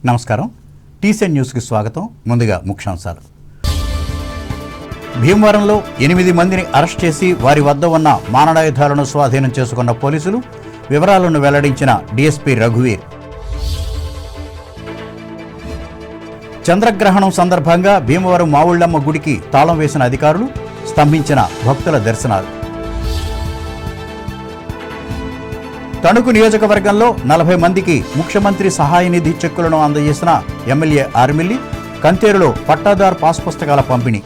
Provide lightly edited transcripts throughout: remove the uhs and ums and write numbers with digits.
నమస్కారం. టీసీఎన్ న్యూస్కి స్వాగతం. ముందుగా ముఖ్యాంశాలు. భీమవరంలో 8 మందిని అరెస్ట్ చేసి వారి వద్ద ఉన్న మారణాయుధాలను స్వాధీనం చేసుకున్న పోలీసులు. వివరాలను వెల్లడించిన డీఎస్పీ రఘువీర్. చంద్రగ్రహణం సందర్భంగా భీమవరం మావుళ్లమ్మ గుడికి తాళం వేసిన అధికారులు. స్తంభించిన భక్తుల దర్శనాలు. తణుకు నియోజకవర్గంలో 40 మందికి ముఖ్యమంత్రి సహాయ నిధి చెక్కులను అందజేసిన ఎమ్మెల్యే ఆర్మిల్లి. కంతేరులో పట్టాదారు పాస్ పుస్తకాల పంపిణీ.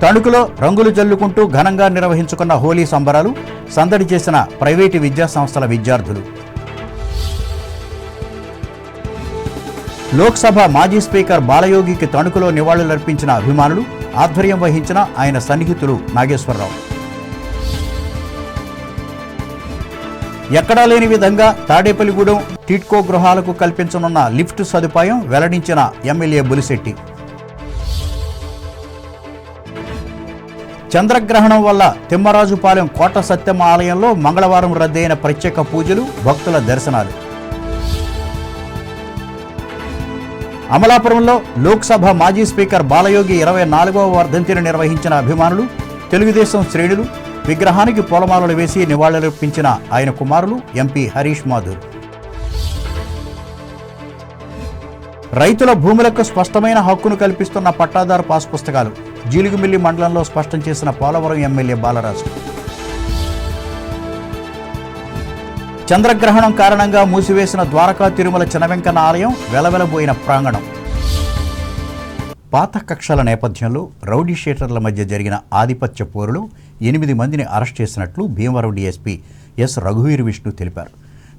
తణుకులో రంగులు జల్లుకుంటూ ఘనంగా నిర్వహించుకున్న హోలీ సంబరాలు. సందడి చేసిన ప్రైవేటు విద్యాసంస్థల విద్యార్థులు. లోక్సభ మాజీ స్పీకర్ బాలయోగికి తణుకులో నివాళులర్పించిన అభిమానులు. ఆధ్వర్యం వహించిన ఆయన సన్నిహితులు నాగేశ్వరరావు. ఎక్కడా లేని విధంగా తాడేపల్లిగూడెం టిడ్కో గృహాలకు కల్పించనున్న లిఫ్ట్ సదుపాయం వెల్లడించిన ఎమ్మెల్యే బులిశెట్టి. చంద్రగ్రహణం వల్ల తిమ్మరాజుపాలెం కోట సత్యమ్మ ఆలయంలో మంగళవారం రద్దయిన ప్రత్యేక పూజలు, భక్తుల దర్శనాలు. అమలాపురంలో లోక్సభ మాజీ స్పీకర్ బాలయోగి 24వ వర్ధంతిని నిర్వహించిన అభిమానులు. తెలుగుదేశం శ్రేణులు విగ్రహానికి పూలమాలలు వేసి నివాళులర్పించిన ఆయన కుమారులు ఎంపీ హరీష్ మాధుర్. రైతుల భూములకు స్పష్టమైన హక్కును కల్పిస్తున్న పట్టాదారు పాస్ పుస్తకాలు. జీలుగుమిల్లి మండలంలో స్పష్టం చేసిన పోలవరం ఎమ్మెల్యే బాలరాజు. చంద్రగ్రహణం కారణంగా మూసివేసిన ద్వారకా తిరుమల చినవెంకన్న ఆలయం. వెలవెలబోయిన ప్రాంగణం. పాత కక్షల నేపథ్యంలో రౌడీ షీటర్ల మధ్య జరిగిన ఆధిపత్య పోరులో 8 మందిని అరెస్ట్ చేసినట్లు భీమవరం డీఎస్పీ ఎస్ రఘువీర్ విష్ణు తెలిపారు.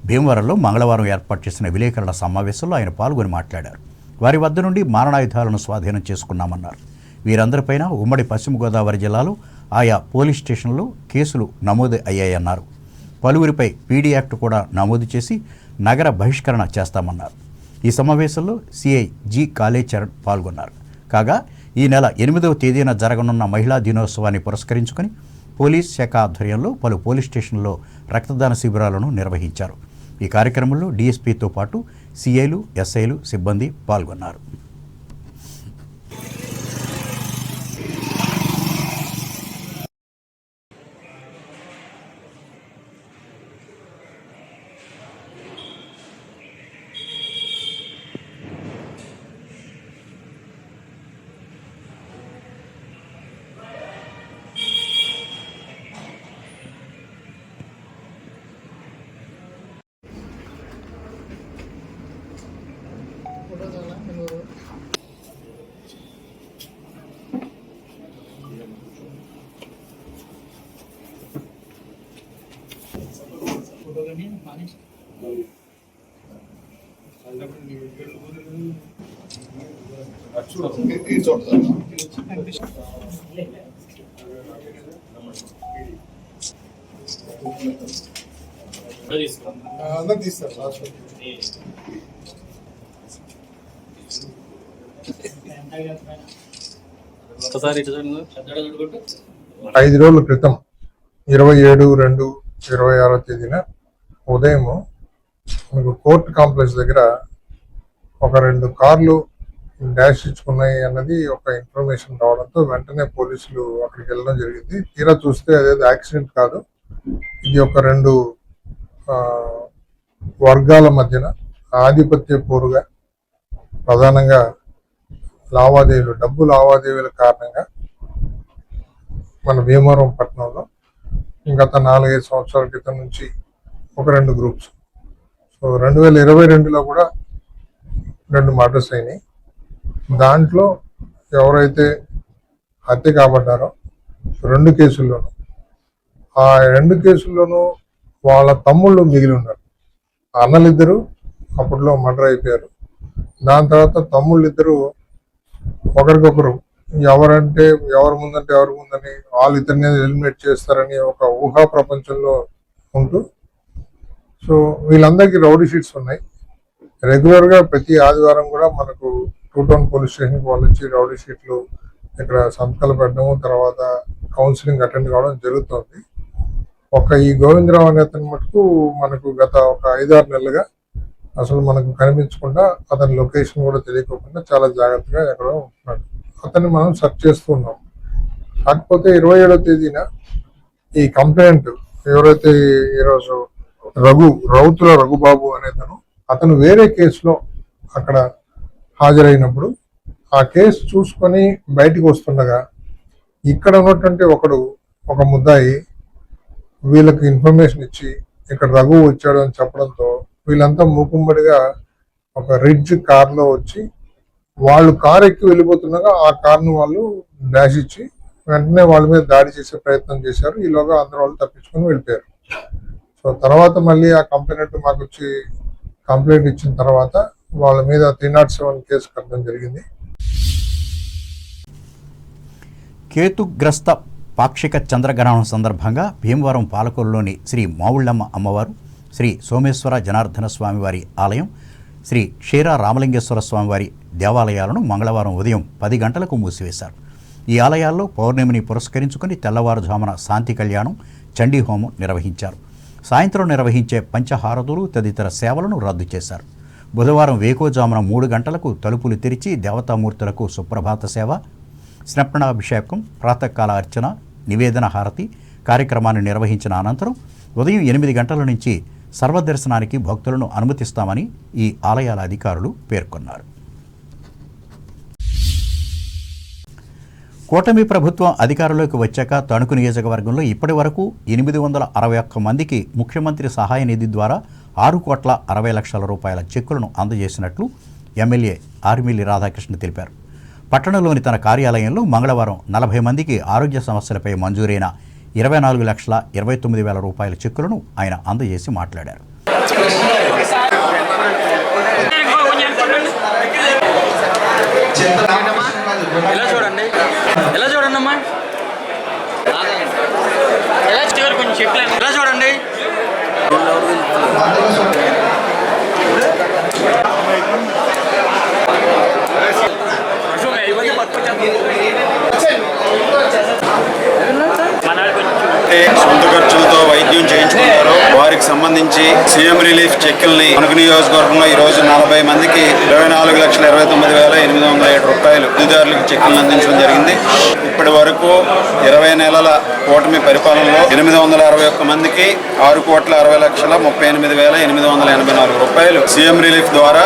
భీమవరంలో మంగళవారం ఏర్పాటు చేసిన విలేకరుల సమావేశంలో ఆయన పాల్గొని మాట్లాడారు. వారి వద్ద నుండి మారణాయుధాలను స్వాధీనం చేసుకున్నామన్నారు. వీరందరిపైన ఉమ్మడి పశ్చిమ గోదావరి జిల్లాలో ఆయా పోలీస్ స్టేషన్లో కేసులు నమోదు అయ్యాయన్నారు. పలువురిపై పీడీ యాక్ట్ కూడా నమోదు చేసి నగర బహిష్కరణ చేస్తామన్నారు. ఈ సమావేశంలో సిఐ జి కాళేచరణ్ పాల్గొన్నారు. కాగా ఈ నెల 8వ తేదీన జరగనున్న మహిళా దినోత్సవాన్ని పురస్కరించుకొని పోలీస్ శాఖ ఆధ్వర్యంలో పలు పోలీస్ స్టేషన్లలో రక్తదాన శిబిరాలను నిర్వహించారు. ఈ కార్యక్రమంలో డీఎస్పీతో పాటు సిఐలు, ఎస్ఐలు, సిబ్బంది పాల్గొన్నారు. ఐదు రోజుల క్రితం 27/2/26 తేదీన ఉదయం మనకు కోర్టు కాంప్లెక్స్ దగ్గర ఒక 2 కార్లు డాష్ ఇచ్చుకున్నాయి అన్నది ఒక ఇన్ఫర్మేషన్ రావడంతో వెంటనే పోలీసులు అక్కడికి వెళ్ళడం జరిగింది. తీరా చూస్తే అదేదో యాక్సిడెంట్ కాదు, ఇది ఒక 2 వర్గాల మధ్యన ఆధిపత్య పోరుగా, ప్రధానంగా డబ్బు లావాదేవీల కారణంగా మన భీమవరం పట్టణంలో గత 4-5 సంవత్సరాల క్రితం నుంచి ఒక 2 గ్రూప్స్. సో 2022లో కూడా 2 మర్డర్స్ అయినాయి. దాంట్లో ఎవరైతే హత్య కాబడ్డారో 2 కేసుల్లోనూ, ఆ 2 కేసుల్లోనూ వాళ్ళ తమ్ముళ్ళు మిగిలి ఉన్నారు. అన్నలిద్దరూ అప్పట్లో మర్డర్ అయిపోయారు. దాని తర్వాత తమ్ముళ్ళు ఇద్దరు ఒకరికొకరు ఎవరి ముందని వాళ్ళు ఇతన్ని ఎలిమినేట్ చేస్తారని ఒక ఊహా ప్రపంచంలో ఉంటూ, సో వీళ్ళందరికీ రౌడీ షీట్స్ ఉన్నాయి. రెగ్యులర్గా ప్రతి ఆదివారం కూడా మనకు 2 టౌన్ పోలీస్ స్టేషన్కి వాళ్ళు వచ్చి రౌడీ షీట్లు ఇక్కడ సంతకాలు పెట్టడం, తర్వాత కౌన్సిలింగ్ అటెండ్ కావడం జరుగుతుంది. ఒక ఈ గోవిందరావు అనే అతను మటుకు మనకు గత ఒక 5-6 నెలలుగా అసలు మనకు కనిపించకుండా, అతని లొకేషన్ కూడా తెలియకోకుండా చాలా జాగ్రత్తగా ఎక్కడో ఉంటున్నాడు. అతన్ని మనం సెర్చ్ చేస్తూ ఉన్నాం. కాకపోతే 27వ తేదీన ఈ కంప్లైంట్ ఎవరైతే ఈరోజు రౌతుల రఘుబాబు అతను వేరే కేసులో అక్కడ హాజరైనప్పుడు ఆ కేసు చూసుకొని బయటికి వస్తుండగా ఇక్కడ ఉన్నటువంటి ఒక ముద్దాయి వీళ్ళకి ఇన్ఫర్మేషన్ ఇచ్చి ఇక్కడ రఘు వచ్చాడు అని చెప్పడంతో వీళ్ళంతా మూకుమ్మడిగా ఒక రిడ్జ్ కార్లో వచ్చి వాళ్ళు కారు ఎక్కి వెళ్ళిపోతుండగా ఆ కార్ను వాళ్ళు డాష్ ఇచ్చి వెంటనే వాళ్ళ మీద దాడి చేసే ప్రయత్నం చేశారు. ఈలోగా అందరూ వాళ్ళు తప్పించుకొని వెళ్ళిపోయారు. సో తర్వాత మళ్ళీ ఆ కంప్లైంట్ మాకు వచ్చి కంప్లైంట్ ఇచ్చిన తర్వాత వాళ్ళ మీద 307 కేసు కట్టడం జరిగింది. కేతుగ్రస్త పాక్షిక చంద్రగ్రహణం సందర్భంగా భీమవరం పాలకొల్లులోని శ్రీ మావుళ్ళమ్మ అమ్మవారు, శ్రీ సోమేశ్వర జనార్దన స్వామివారి ఆలయం, శ్రీ క్షీర రామలింగేశ్వర స్వామివారి దేవాలయాలను మంగళవారం ఉదయం 10 గంటలకు మూసివేశారు. ఈ ఆలయాల్లో పౌర్ణమిని పురస్కరించుకుని తెల్లవారుజామున శాంతి కళ్యాణం, చండీ హోమం నిర్వహించారు. సాయంత్రం నిర్వహించే పంచహారతులు తదితర సేవలను రద్దు చేశారు. బుధవారం వేకోజామున 3 గంటలకు తలుపులు తెరిచి దేవతామూర్తులకు సుప్రభాత సేవ, స్నపనాభిషేకం, ప్రాతకాల అర్చన, నివేదన హారతి కార్యక్రమాన్ని నిర్వహించిన అనంతరం ఉదయం 8 గంటల నుంచి సర్వదర్శనానికి భక్తులను అనుమతిస్తామని ఈ ఆలయాల అధికారులు పేర్కొన్నారు. కూటమి ప్రభుత్వం అధికారంలోకి వచ్చాక తణుకు నియోజకవర్గంలో ఇప్పటి వరకు 861 మందికి ముఖ్యమంత్రి సహాయ నిధి ద్వారా 6,60,00,000 రూపాయల చెక్కులను అందజేసినట్లు ఎమ్మెల్యే ఆర్మిల్లి రాధాకృష్ణ తెలిపారు. పట్టణంలోని తన కార్యాలయంలో మంగళవారం 40 మందికి ఆరోగ్య సమస్యలపై మంజూరైన 24,29,000 రూపాయల చెక్కులను ఆయన అందజేసి మాట్లాడారు. ఎలా చూడండి అమ్మా, కొంచెం చెప్పలేదు. ఎలా చూడండి, సొంత ఖర్చులతో వైద్యం చేయించుకున్నారు. వారికి సంబంధించి సీఎం రిలీఫ్ చెక్కుల్ని తణుకు నియోజకవర్గంలో ఈ రోజు 40 మందికి 24,29,807 రూపాయలు లబ్ధిదారులకు చెక్కులను అందించడం జరిగింది. ఇప్పటి వరకు 20 నెలల కూటమి పరిపాలనలో 861 మందికి 6,60,38,884 రూపాయలు సీఎం రిలీఫ్ ద్వారా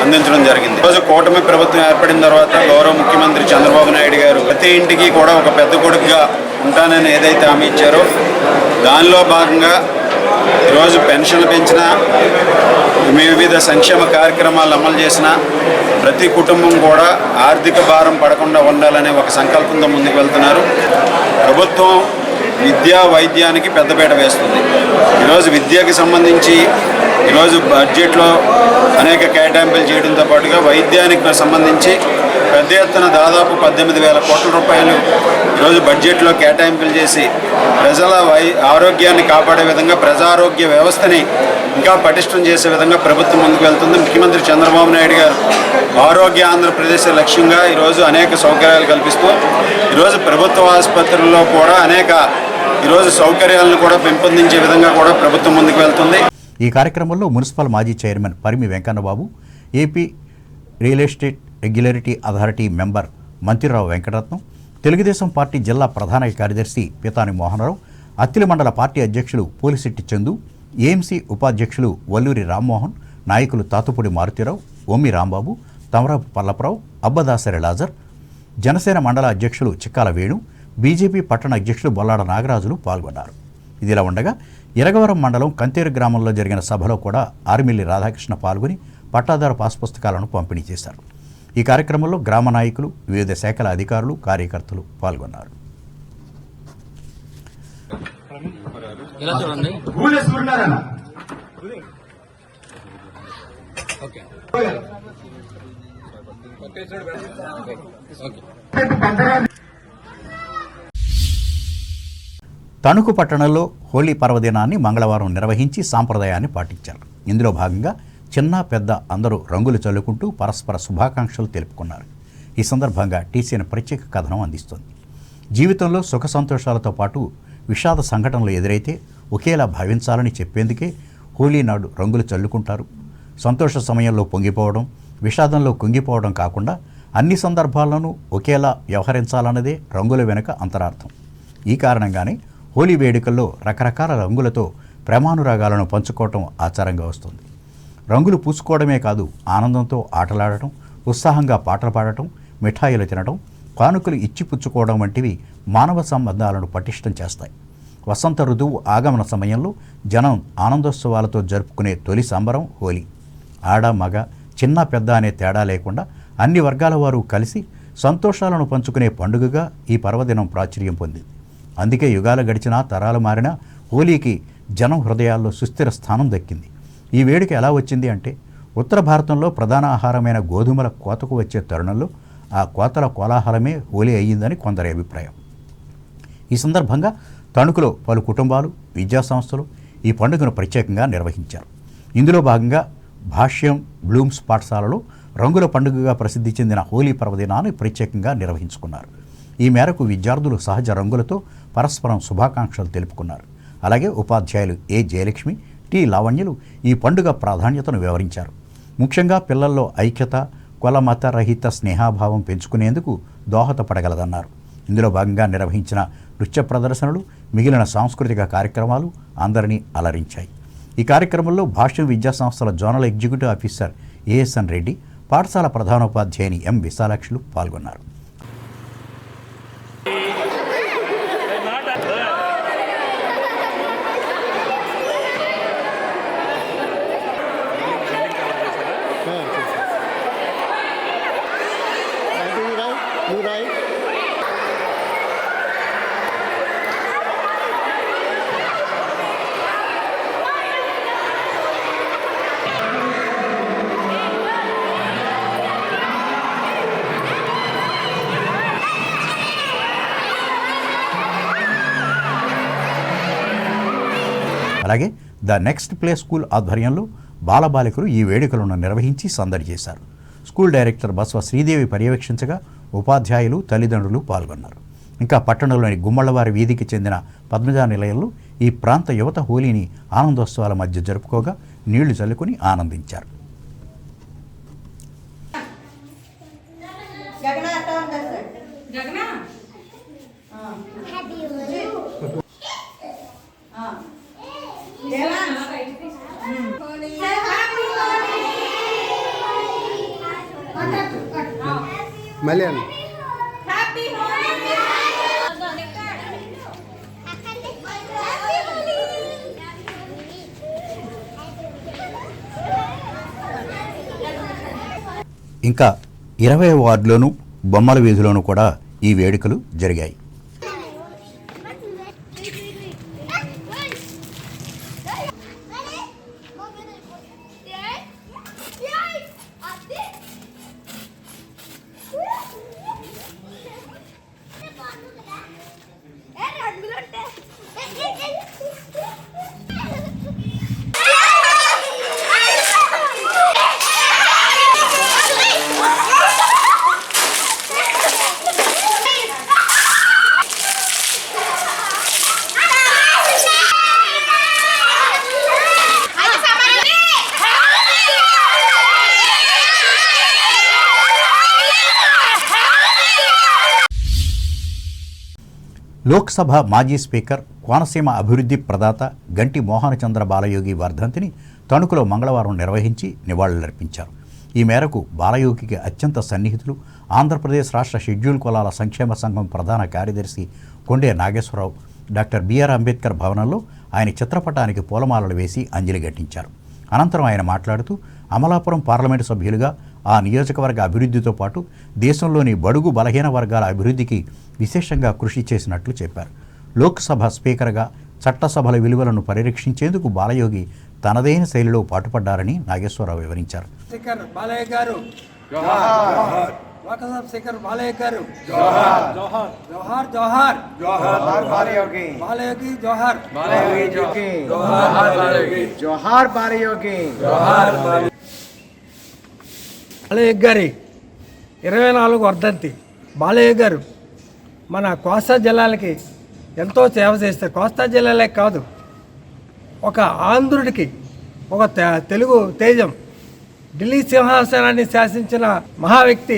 అందించడం జరిగింది. ఈరోజు కూటమి ప్రభుత్వం ఏర్పడిన తర్వాత గౌరవ ముఖ్యమంత్రి చంద్రబాబు నాయుడు గారు ప్రతి ఇంటికి కూడా ఒక పెద్ద కొడుకుగా ఉంటానని ఏదైతే హామీ ఇచ్చారో దానిలో భాగంగా ఈరోజు పెన్షన్లు పెంచిన, వివిధ సంక్షేమ కార్యక్రమాలు అమలు చేసిన ప్రతి కుటుంబం కూడా ఆర్థిక భారం పడకుండా ఉండాలనే ఒక సంకల్పంతో ముందుకు వెళ్తున్నారు. ప్రభుత్వం విద్యా వైద్యానికి పెద్దపీట వేస్తుంది. ఈరోజు విద్యకి సంబంధించి ఈరోజు బడ్జెట్లో అనేక కేటాయింపులు చేయడంతో పాటుగా వైద్యానికి సంబంధించి పెద్ద ఎత్తున దాదాపు 18,000 కోట్ల రూపాయలు ఈరోజు బడ్జెట్లో కేటాయింపులు చేసి ప్రజల ఆరోగ్యాన్ని కాపాడే విధంగా ప్రజారోగ్య వ్యవస్థని ఇంకా పటిష్టం చేసే విధంగా ప్రభుత్వం ముందుకు వెళ్తుంది. ముఖ్యమంత్రి చంద్రబాబు నాయుడు గారు ఆరోగ్య ఆంధ్రప్రదేశ్ లక్ష్యంగా ఈరోజు అనేక సౌకర్యాలు కల్పిస్తూ ఈరోజు ప్రభుత్వ ఆసుపత్రుల్లో కూడా అనేక ఈరోజు సౌకర్యాలను కూడా పెంపొందించే విధంగా కూడా ప్రభుత్వం ముందుకు వెళ్తుంది. ఈ కార్యక్రమంలో మున్సిపల్ మాజీ chairman Parimi Venkanna Babu, AP real estate regulatory authority member Mantrirao Venkataratnam, Telugu Desam party జిల్లా ప్రధాన కార్యదర్శి పితాని మోహనరావు, అత్తిలి మండల పార్టీ అధ్యక్షులు పోలిశెట్టి చందు, ఏఎంసీ ఉపాధ్యక్షులు వల్లూరి రామ్మోహన్, నాయకులు తాతుపూడి మారుతిరావు, ఒమ్మి రాంబాబు, తమరాపు పల్లపరావు, అబ్బదాసరి లాజర్, జనసేన మండల అధ్యక్షులు చిక్కాల వేణు, బీజేపీ పట్టణ అధ్యక్షులు బొల్లాడ నాగరాజులు పాల్గొన్నారు. ఇదిలా ఉండగా ఇరగవరం మండలం కంతేరు గ్రామంలో జరిగిన సభలో కూడా ఆర్మిల్లి రాధాకృష్ణ పాల్గొని పట్టాదారు పాస్ పుస్తకాలను పంపిణీ చేశారు. ఈ కార్యక్రమంలో గ్రామ నాయకులు, వివిధ శాఖల అధికారులు, కార్యకర్తలు పాల్గొన్నారు. తణుకు పట్టణంలో హోలీ పర్వదినాన్ని మంగళవారం నిర్వహించి సాంప్రదాయాన్ని పాటించారు. ఇందులో భాగంగా చిన్న పెద్ద అందరూ రంగులు చల్లుకుంటూ పరస్పర శుభాకాంక్షలు తెలుపుకున్నారు. ఈ సందర్భంగా టీసీఎన్ ప్రత్యేక కథనం అందిస్తోంది. జీవితంలో సుఖ సంతోషాలతో పాటు విషాద సంఘటనలు ఎదురైతే ఒకేలా భావించాలని చెప్పేందుకే హోలీ నాడు రంగులు చల్లుకుంటారు. సంతోష సమయంలో పొంగిపోవడం, విషాదంలో కుంగిపోవడం కాకుండా అన్ని సందర్భాల్లోనూ ఒకేలా వ్యవహరించాలన్నదే రంగుల వెనుక అంతరార్థం. ఈ కారణంగానే హోలీ వేడుకల్లో రకరకాల రంగులతో ప్రేమానురాగాలను పంచుకోవటం ఆచారంగా వస్తుంది. రంగులు పూసుకోవడమే కాదు, ఆనందంతో ఆటలాడటం, ఉత్సాహంగా పాటలు పాడటం, మిఠాయిలు తినడం, కానుకలు ఇచ్చిపుచ్చుకోవడం వంటివి మానవ సంబంధాలను పటిష్టం చేస్తాయి. వసంత ఋతువు ఆగమన సమయంలో జనం ఆనందోత్సవాలతో జరుపుకునే తొలి సంబరం హోలీ. ఆడ మగ, చిన్న పెద్ద అనే తేడా లేకుండా అన్ని వర్గాల వారు కలిసి సంతోషాలను పంచుకునే పండుగగా ఈ పర్వదినం ప్రాచుర్యం పొందింది. అందుకే యుగాలు గడిచినా, తరాలు మారినా హోలీకి జనం హృదయాల్లో సుస్థిర స్థానం దక్కింది. ఈ వేడుక ఎలా వచ్చింది అంటే, ఉత్తర భారతంలో ప్రధాన ఆహారమైన గోధుమల కోతకు వచ్చే తరుణంలో ఆ కోతల కోలాహలమే హోలీ అయ్యిందని కొందరి అభిప్రాయం. ఈ సందర్భంగా తణుకులో పలు కుటుంబాలు, విద్యాసంస్థలు ఈ పండుగను ప్రత్యేకంగా నిర్వహించారు. ఇందులో భాగంగా భాష్యం బ్లూమ్స్ పాఠశాలలో రంగుల పండుగగా ప్రసిద్ధి చెందిన హోలీ పర్వదినాన్ని ప్రత్యేకంగా నిర్వహించుకున్నారు. ఈ మేరకు విద్యార్థులు సహజ రంగులతో పరస్పరం శుభాకాంక్షలు తెలుపుకున్నారు. అలాగే ఉపాధ్యాయులు ఏ జయలక్ష్మి, టి లావణ్యలు ఈ పండుగ ప్రాధాన్యతను వివరించారు. ముఖ్యంగా పిల్లల్లో ఐక్యత, కుల మత రహిత స్నేహాభావం పెంచుకునేందుకు దోహదపడగలదన్నారు. ఇందులో భాగంగా నిర్వహించిన నృత్య ప్రదర్శనలు, మిగిలిన సాంస్కృతిక కార్యక్రమాలు అందరినీ అలరించాయి. ఈ కార్యక్రమంలో భాష్యం విద్యాసంస్థల zonal executive officer ASN Reddy, పాఠశాల ప్రధానోపాధ్యాయుని ఎం విశాలాక్షులు పాల్గొన్నారు. అలాగే ద నెక్స్ట్ ప్లే స్కూల్ ఆధ్వర్యంలో బాలబాలికలు ఈ వేడుకలను నిర్వహించి సందడి చేశారు. స్కూల్ డైరెక్టర్ బస్వ శ్రీదేవి పర్యవేక్షించగా ఉపాధ్యాయులు, తల్లిదండ్రులు పాల్గొన్నారు. ఇంకా పట్టణంలోని గుమ్మళ్ళవారి వీధికి చెందిన పద్మజా నిలయంలో ఈ ప్రాంత యువత హోలీని ఆనందోత్సవాల మధ్య జరుపుకోగా నీళ్లు చల్లుకుని ఆనందించారు. మలయాళం ఇంకా 20వ వార్డులోనూ బొమ్మల వీధిలోనూ కూడా ఈ వేడుకలు జరిగాయి. లోక్సభ మాజీ స్పీకర్, కోనసీమ అభివృద్ధి ప్రదాత గంటి మోహనచంద్ర బాలయోగి వర్ధంతిని తణుకులో మంగళవారం నిర్వహించి నివాళులర్పించారు. ఈ మేరకు బాలయోగికి అత్యంత సన్నిహితులు, ఆంధ్రప్రదేశ్ రాష్ట్ర షెడ్యూల్ కులాల సంక్షేమ సంఘం ప్రధాన కార్యదర్శి కొండే నాగేశ్వరరావు డాక్టర్ బిఆర్ అంబేద్కర్ భవనంలో ఆయన చిత్రపటానికి పూలమాలలు వేసి అంజలి ఘటించారు. అనంతరం ఆయన మాట్లాడుతూ అమలాపురం పార్లమెంటు సభ్యులుగా ఆ నియోజకవర్గ అభివృద్ధితో పాటు దేశంలోని బడుగు బలహీన వర్గాల అభివృద్ధికి విశేషంగా కృషి చేసినట్లు చెప్పారు. లోక్సభ స్పీకర్గా చట్టసభల విలువలను పరిరక్షించేందుకు బాలయోగి తనదైన శైలిలో పాటుపడ్డారని నాగేశ్వరరావు వివరించారు. లోక్సభ స్పీకర్ బాలయ్య గారు జోహార్ జోహార్ జోహార్ జోహార్ బాలయోగి బాలయోగి జోహార్ బాలయోగి జోహార్ బాలయోగి జోహార్ బాలయోగి జోహార్ బాలయ్య గారి 24వ వర్ధంతి. బాలయ్య గారు మన కోస్తా జిల్లాలకి ఎంతో సేవ చేస్తారు. కోస్తా జిల్లాలే కాదు, ఒక ఆంధ్రుడికి ఒక తెలుగు తేజం, ఢిల్లీ సింహాసనాన్ని శాసించిన మహా వ్యక్తి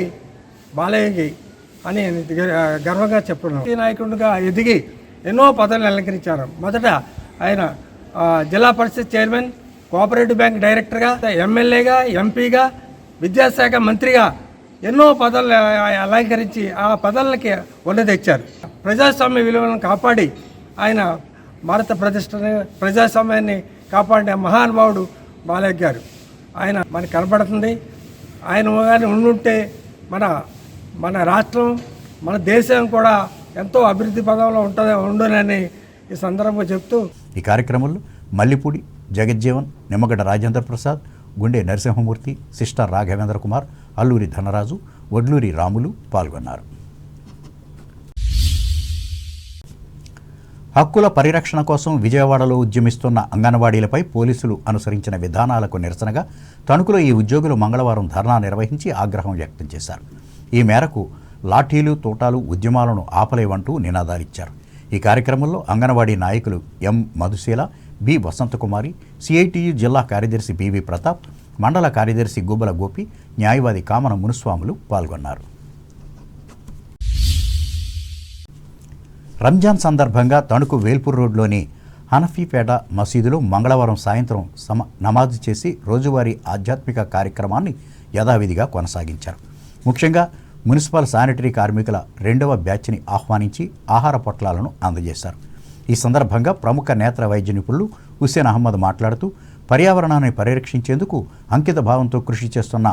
బాలయ్య అని గర్వంగా చెప్తున్నాం. నాయకుడిగా ఎదిగి ఎన్నో పదవులు అలంకరించారు. మొదట ఆయన జిల్లా పరిషత్ చైర్మన్, కోఆపరేటివ్ బ్యాంక్ డైరెక్టర్గా, ఎమ్మెల్యేగా, ఎంపీగా, విద్యాశాఖ మంత్రిగా ఎన్నో పదవులు అలంకరించి ఆ పదవులకి వంద తెచ్చారు. ప్రజాస్వామ్య విలువలను కాపాడి ఆయన భారత ప్రతిష్టని, ప్రజాస్వామ్యాన్ని కాపాడిన మహానుభావుడు బాలయ్య గారు. ఆయన మనకు కనపడుతుంది. ఆయన కానీ ఉండుంటే మన రాష్ట్రం, మన దేశం కూడా ఎంతో అభివృద్ధి పదంలో ఉండునని ఈ సందర్భంగా చెప్తూ ఈ కార్యక్రమంలో మల్లిపూడి జగజ్జీవన్, నిమ్మగడ్డ రాజేంద్ర ప్రసాద్, గుండె నరసింహమూర్తి, సిస్టర్ రాఘవేంద్ర కుమార్, అల్లూరి ధనరాజు, వడ్లూరి రాములు పాల్గొన్నారు. హక్కుల పరిరక్షణ కోసం విజయవాడలో ఉద్యమిస్తున్న అంగన్వాడీలపై పోలీసులు అనుసరించిన విధానాలకు నిరసనగా తణుకులో ఈ ఉద్యోగులు మంగళవారం ధర్నా నిర్వహించి ఆగ్రహం వ్యక్తం చేశారు. ఈ మేరకు లాఠీలు, తోటాలు ఉద్యమాలను ఆపలేవంటూ నినాదాలిచ్చారు. ఈ కార్యక్రమంలో అంగన్వాడీ నాయకులు ఎం మధుశీల, బి వసంతకుమారి, సిఐటియు జిల్లా కార్యదర్శి బివి ప్రతాప్, మండల కార్యదర్శి గుబ్బల గోపి, న్యాయవాది కామన మునుస్వాములు పాల్గొన్నారు. రంజాన్ సందర్భంగా తణుకు వేల్పూర్ రోడ్లోని హనఫీపేట మసీదులో మంగళవారం సాయంత్రం నమాజు చేసి రోజువారీ ఆధ్యాత్మిక కార్యక్రమాన్ని యథావిధిగా కొనసాగించారు. ముఖ్యంగా మున్సిపల్ శానిటరీ కార్మికుల 2వ బ్యాచ్ని ఆహ్వానించి ఆహార పొట్లాలను అందజేశారు. ఈ సందర్భంగా ప్రముఖ నేత్ర వైద్య నిపుణులు హుస్సేన్ అహ్మద్ మాట్లాడుతూ పర్యావరణాన్ని పరిరక్షించేందుకు అంకిత భావంతో కృషి చేస్తున్న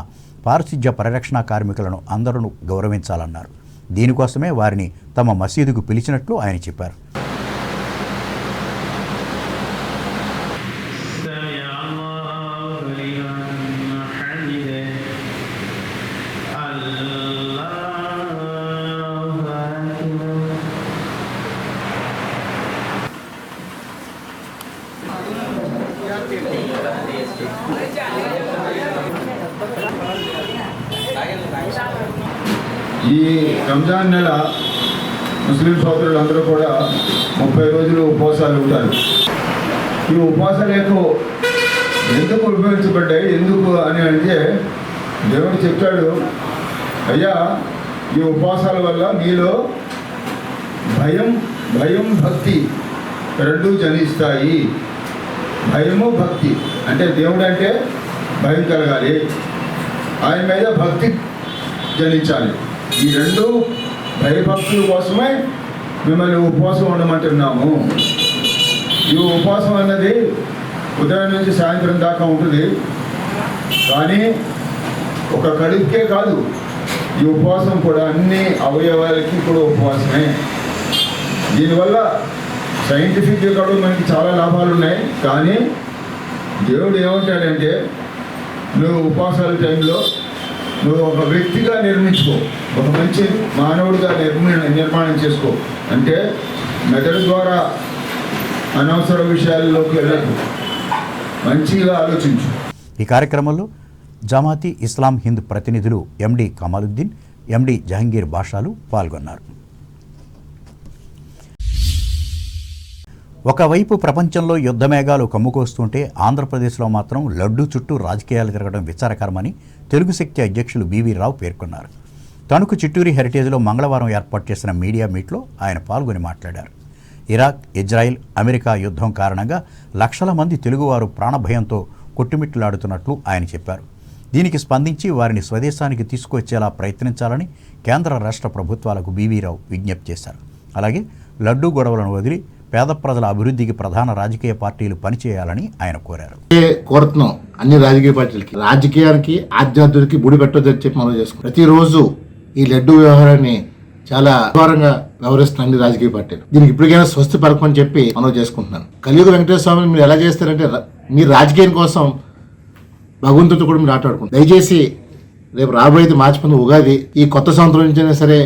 పారిశుధ్య పరిరక్షణ కార్మికులను అందరూ గౌరవించాలన్నారు. దీనికోసమే వారిని తమ మసీదుకు పిలిచినట్లు ఆయన చెప్పారు. ఈ రంజాన్ నెల ముస్లిం సోదరులందరూ కూడా 30 రోజులు ఉపవాసాలు ఉంటారు. ఈ ఉపవాసాలు ఎందుకు ఉపయోగించబడ్డాయి, ఎందుకు అని అంటే దేవుడు చెప్తాడు, అయ్యా ఈ ఉపవాసాల వల్ల మీలో భయం భక్తి రెండూ జనిస్తాయి. భయము భక్తి అంటే దేవుడు అంటే భయం కలగాలి, ఆయన మీద భక్తి జనించాలి. ఈ రెండు భయభక్తుల కోసమే మిమ్మల్ని ఉపవాసం ఉండమంటున్నాము. ఈ ఉపవాసం అన్నది ఉదయం నుంచి సాయంత్రం దాకా ఉంటుంది, కానీ ఒక కడుపుకే కాదు, ఈ ఉపవాసం కూడా అన్ని అవయవాలకి కూడా ఉపవాసమే. దీనివల్ల సైంటిఫిక్గా కూడా మనకి చాలా లాభాలు ఉన్నాయి. కానీ దేవుడు ఏమంటాడంటే, నువ్వు ఉపవాసాల టైంలో నువ్వు ఒక వ్యక్తిగా నిర్మించుకో, ఒక మంచి మానవుడిగా నిర్మాణం చేసుకో. అంటే మెదడు ద్వారా అనవసర విషయాల్లోకి వెళ్ళకు, మంచిగా ఆలోచించు. ఈ కార్యక్రమంలో జమాతీ ఇస్లాం హింద్ ప్రతినిధులు ఎండి కమాలుద్దీన్, ఎండి జహంగీర్ బాషాలు పాల్గొన్నారు. ఒకవైపు ప్రపంచంలో యుద్ధమేఘాలు కమ్ముకొస్తుంటే ఆంధ్రప్రదేశ్లో మాత్రం లడ్డూ చుట్టూ రాజకీయాలు తిరగడం విచారకరమని తెలుగు శక్తి అధ్యక్షులు బివి రావు పేర్కొన్నారు. తణుకు చిట్టూరి హెరిటేజ్లో మంగళవారం ఏర్పాటు చేసిన మీడియా మీట్లో ఆయన పాల్గొని మాట్లాడారు. ఇరాక్, ఇజ్రాయిల్, అమెరికా యుద్ధం కారణంగా లక్షల మంది తెలుగువారు ప్రాణభయంతో కొట్టుమిట్టులాడుతున్నట్లు ఆయన చెప్పారు. దీనికి స్పందించి వారిని స్వదేశానికి తీసుకువచ్చేలా ప్రయత్నించాలని కేంద్ర రాష్ట్ర ప్రభుత్వాలకు బివి రావు విజ్ఞప్తి చేశారు. అలాగే లడ్డూ గొడవలను వదిలి పేద ప్రజల అభివృద్ధికి ప్రధాన రాజకీయ పార్టీలు పనిచేయాలని ఆయన కోరారు. కోరుతున్నాం అన్ని రాజకీయ పార్టీలకి, రాజకీయానికి ఆధ్యాత్మికి ముడి పెట్టొద్దని చెప్పి మనం చేసుకున్నాం. ప్రతిరోజు ఈ లడ్డూ వ్యవహారాన్ని చాలా ఘోరంగా వ్యవహరిస్తున్న అన్ని రాజకీయ పార్టీలు. దీనికి ఇప్పటికైనా స్వస్తి పలకమని చెప్పి మనం చేసుకుంటున్నాను. కలియుగ వెంకటేశ్వర స్వామిని మీరు ఎలా చేస్తారంటే, మీరు రాజకీయం కోసం భగవంతుడితో కూడా మీరు ఆటాడుకుంటారు. దయచేసి రేపు రాబోయేది మార్చి 10 ఉగాది, ఈ కొత్త సంవత్సరం నుంచైనా సరే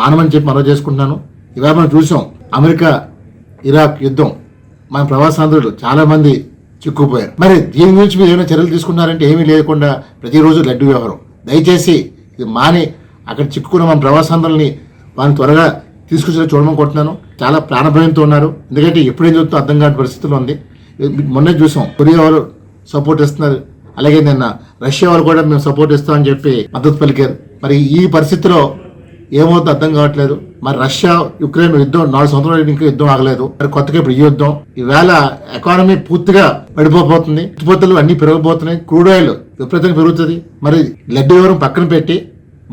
మానమని చెప్పి మనం చేసుకుంటున్నాను. ఇవాళ మనం చూసాం అమెరికా ఇరాక్ యుద్ధం, మన ప్రవాసాంధ్రులు చాలా మంది చిక్కుపోయారు. మరి దీని గురించి మీరు ఏమైనా చర్యలు తీసుకున్నారంటే ఏమీ లేకుండా ప్రతిరోజు లడ్డు వ్యవహారం. దయచేసి ఇది మాని అక్కడ చిక్కుకున్న మన ప్రవాసాంధ్రుల్ని వాళ్ళని త్వరగా తీసుకొచ్చి చూడమనుకుంటున్నాను. చాలా ప్రాణభయంతో ఉన్నారు, ఎందుకంటే ఎప్పుడేం జరుగుతుందో అర్థం కాని పరిస్థితుల్లో ఉంది. మొన్నే చూసాం, కొరియా వాళ్ళు సపోర్ట్ ఇస్తున్నారు, అలాగే నిన్న రష్యా వాళ్ళు కూడా మేము సపోర్ట్ ఇస్తామని చెప్పి మద్దతు పలికారు. మరి ఈ పరిస్థితిలో ఏమవుతుందో అర్థం కావట్లేదు. మరి రష్యా యుక్రెయిన్ యుద్ధం 4 సంవత్సరాలు ఇంకా యుద్ధం ఆగలేదు. మరి కొత్తగా ఇప్పుడు ఈ యుద్ధం, ఈవేళ ఎకానమీ పూర్తిగా పడిపోతుంది, ఉత్పత్తులు అన్ని పెరిగిపోతున్నాయి, క్రూడ్ ఆయిల్ విపరీతంగా పెరుగుతుంది. మరి లెడ్ వివరం పక్కన పెట్టి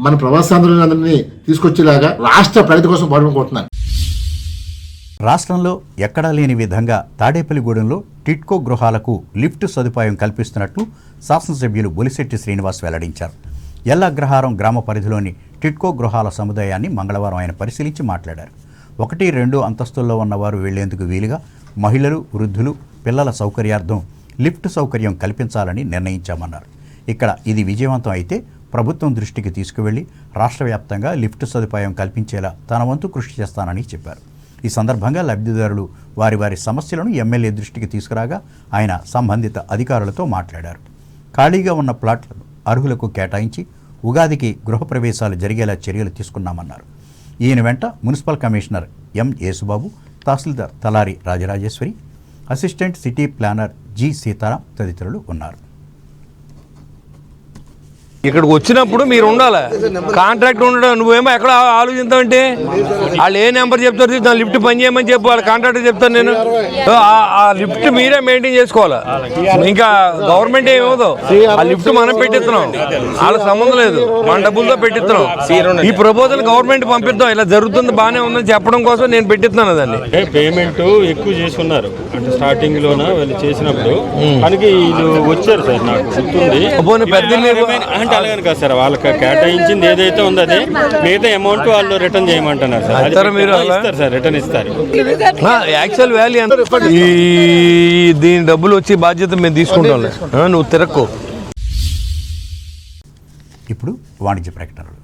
మన ప్రవాసాంధ్రులందరినీ తీసుకొచ్చేలాగా రాష్ట్ర ప్రగతి కోసం పాల్గొనుకుంటున్నాను. రాష్ట్రంలో ఎక్కడా లేని విధంగా తాడేపల్లిగూడెంలో టిట్కో గృహాలకు లిఫ్ట్ సదుపాయం కల్పిస్తున్నట్లు శాసనసభ్యులు బొలిశెట్టి శ్రీనివాస్ వెల్లడించారు. ఎల్లగ్రహారం గ్రామ పరిధిలోని టిట్కో గృహాల సముదాయాన్ని మంగళవారం ఆయన పరిశీలించి మాట్లాడారు. 1-2 అంతస్తుల్లో ఉన్నవారు వెళ్లేందుకు వీలుగా మహిళలు, వృద్ధులు, పిల్లల సౌకర్యార్థం లిఫ్ట్ సౌకర్యం కల్పించాలని నిర్ణయించామన్నారు. ఇక్కడ ఇది విజయవంతం అయితే ప్రభుత్వం దృష్టికి తీసుకువెళ్లి రాష్ట్ర వ్యాప్తంగా లిఫ్ట్ సదుపాయం కల్పించేలా తన వంతు కృషి చేస్తానని చెప్పారు. ఈ సందర్భంగా లబ్ధిదారులు వారి సమస్యలను ఎమ్మెల్యే దృష్టికి తీసుకురాగా ఆయన సంబంధిత అధికారులతో మాట్లాడారు. ఖాళీగా ఉన్న ప్లాట్లను అర్హులకు కేటాయించి ఉగాదికి గృహప్రవేశాలు జరిగేలా చర్యలు తీసుకున్నామన్నారు. ఈయన వెంట municipal commissioner M Yesubabu, tahsildar Talari Rajarajeshwari, assistant city planner G Sitaram తదితరులు ఉన్నారు. ఇక్కడికి వచ్చినప్పుడు మీరు ఉండాలి, కాంట్రాక్ట్ ఉండడం. నువ్వేమో ఎక్కడ ఆలోచిస్తావంటే వాళ్ళు ఏ నెంబర్ చెప్తారు, దాని లిఫ్ట్ పని చేయమని చెప్పు, వాళ్ళ కాంట్రాక్టర్ చెప్తాను నేను. ఆ లిఫ్ట్ మీరే మెయింటైన్ చేసుకోవాలి, ఇంకా గవర్నమెంట్ ఏమవుదో. ఆ లిఫ్ట్ మనం పెట్టిస్తున్నాం, వాళ్ళకి సంబంధం లేదు, మన డబ్బులతో పెట్టిస్తున్నాం. ఈ ప్రపోజల్ గవర్నమెంట్ పంపిద్దాం, ఇలా జరుగుతుంది బాగానే ఉందని చెప్పడం కోసం నేను పెట్టిస్తున్నాను దాన్ని. పేమెంట్ ఎక్కువ చేసుకున్నారు అంటే స్టార్టింగ్ లోన వాళ్ళు చేసినప్పుడు మనకి వీళ్ళు వచ్చారు సార్, నాకు గుర్తుంది. పెద్ద అంటే అలాగని కాదు సార్, వాళ్ళకి కేటాయించింది ఏదైతే ఉందో అదే మిగతా అమౌంట్ వాళ్ళు రిటర్న్ చేయమంటున్నారు సార్. మీరు ఇస్తారు సార్, రిటర్న్ ఇస్తారు. యాక్చువల్ వాల్యూ ఎంత, దీని డబ్బులు వచ్చి బాధ్యత మేము తీసుకుంటాం, నువ్వు తిరక్కు. ఇప్పుడు వాణిజ్య ప్రకటనలు.